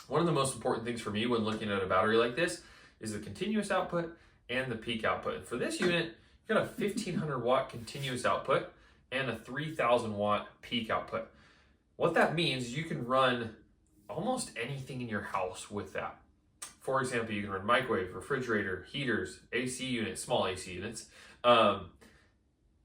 One of the most important things for me when looking at a battery like this is the continuous output and the peak output. For this unit, you've got a 1500 watt continuous output and a 3000 watt peak output. What that means is you can run almost anything in your house with that. For example, you can run microwave, refrigerator, heaters, AC units, small AC units, and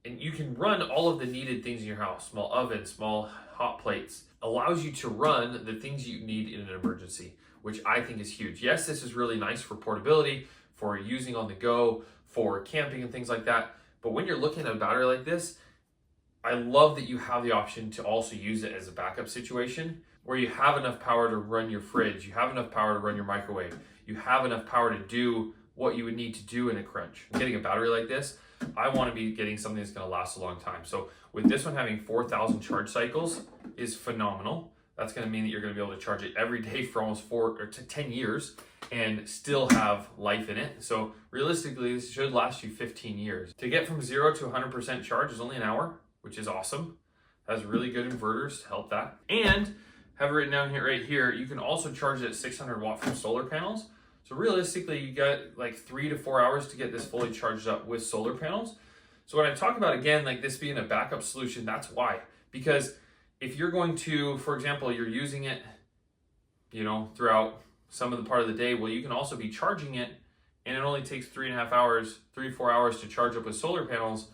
you can run all of the needed things in your house, small oven, small hot plates. Allows you to run the things you need in an emergency, which I think is huge. Yes, this is really nice for portability, for using on the go, for camping and things like that. But when you're looking at a battery like this, I love that you have the option to also use it as a backup situation where you have enough power to run your fridge, you have enough power to run your microwave, you have enough power to do what you would need to do in a crunch. Getting a battery like this, I want to be getting something that's going to last a long time. So with this one having 4,000 charge cycles is phenomenal. That's going to mean that you're going to be able to charge it every day for almost 4 or 10 years and still have life in it. So realistically, this should last you 15 years. To get from 0 to 100% charge is only an hour, which is awesome. Has really good inverters to help that. And have it written down here, right here, you can also charge it at 600 watt from solar panels. So realistically, you got like 3 to 4 hours to get this fully charged up with solar panels. So when I talk about, again, like this being a backup solution, that's why. Because if you're going to, for example, you're using it, throughout some of the part of the day, well, you can also be charging it and it only takes 3.5 hours, 3-4 hours to charge up with solar panels.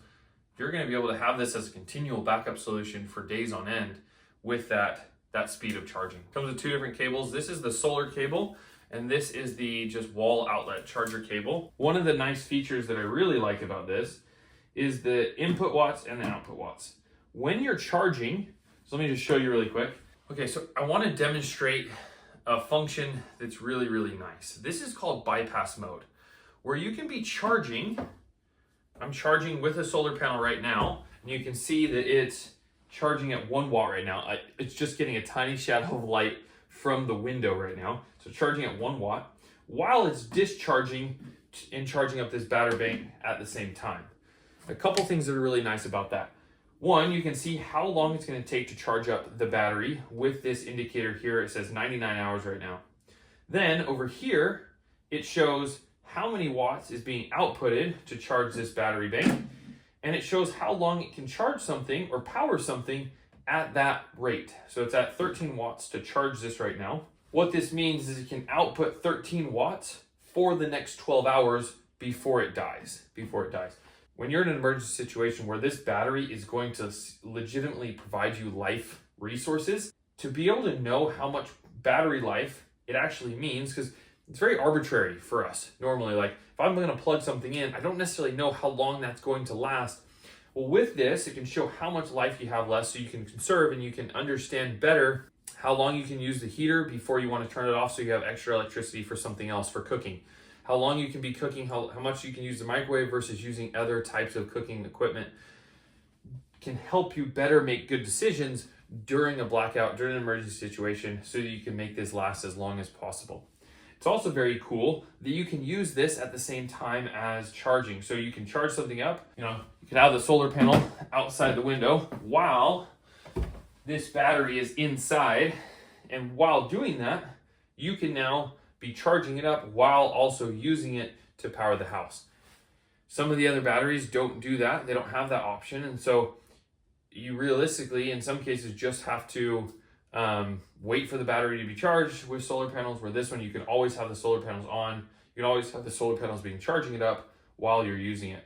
You're going to be able to have this as a continual backup solution for days on end with that speed of charging. Comes with 2 different cables. This is the solar cable, and this is the just wall outlet charger cable. One of the nice features that I really like about this is the input watts and the output watts. When you're charging, so let me just show you really quick. Okay, so I want to demonstrate a function that's really, really nice. This is called bypass mode, where you can be charging. I'm charging with a solar panel right now, and you can see that it's charging at 1 watt right now. It's just getting a tiny shadow of light from the window right now. So charging at 1 watt while it's discharging and charging up this battery bank at the same time. A couple things that are really nice about that. One, you can see how long it's going to take to charge up the battery with this indicator here. It says 99 hours right now. Then over here, it shows how many watts is being outputted to charge this battery bank. And it shows how long it can charge something or power something at that rate. So it's at 13 watts to charge this right now. What this means is it can output 13 watts for the next 12 hours before it dies. When you're in an emergency situation where this battery is going to legitimately provide you life resources, to be able to know how much battery life it actually means, because it's very arbitrary for us normally. Like if I'm going to plug something in, I don't necessarily know how long that's going to last. Well, with this, it can show how much life you have left so you can conserve and you can understand better how long you can use the heater before you want to turn it off so you have extra electricity for something else, for cooking. How long you can be cooking, how much you can use the microwave versus using other types of cooking equipment can help you better make good decisions during a blackout, during an emergency situation, so that you can make this last as long as possible. It's also very cool that you can use this at the same time as charging. So you can charge something up, you can have the solar panel outside the window while this battery is inside. And while doing that, you can now be charging it up while also using it to power the house. Some of the other batteries don't do that. They don't have that option. And so you realistically, in some cases, just have to wait for the battery to be charged with solar panels, where this one, you can always have the solar panels on. You can always have the solar panels being charging it up while you're using it.